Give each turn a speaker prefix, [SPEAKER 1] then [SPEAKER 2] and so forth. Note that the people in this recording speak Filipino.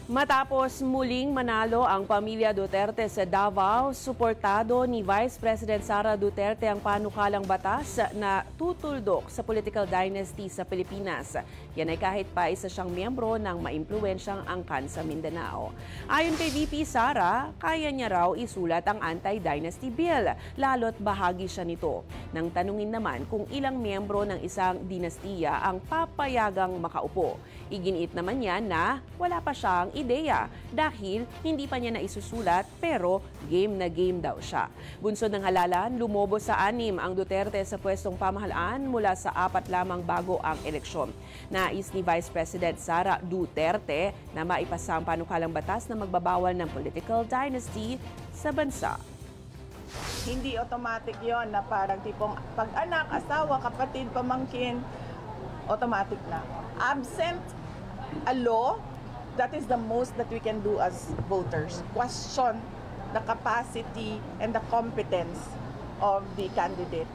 [SPEAKER 1] Matapos muling manalo ang pamilya Duterte sa Davao, suportado ni Vice President Sara Duterte ang panukalang batas na tutuldok sa political dynasty sa Pilipinas. Yan ay kahit pa isa siyang miyembro ng maimpluwensyang angkan sa Mindanao. Ayon kay VP Sara, kaya niya raw isulat ang anti-dynasty bill, lalo't bahagi siya nito. Nang tanungin naman kung ilang miyembro ng isang dinastiya ang papayagang makaupo. Iginiit naman niya na wala pa siyang ideya dahil hindi pa niya naisusulat pero game na game daw siya. Bunsod ng halalan, lumobo sa 6 ang Duterte sa pwestong pamahalaan mula sa 4 lamang bago ang eleksyon. Nais ni Vice President Sara Duterte na maipasa ang panukalang batas na magbabawal ng political dynasty sa bansa.
[SPEAKER 2] Hindi automatic yon na parang tipong pag-anak, asawa, kapatid, pamangkin, automatic na. Absent a law, that is the most that we can do as voters. Question the capacity and the competence of the candidate.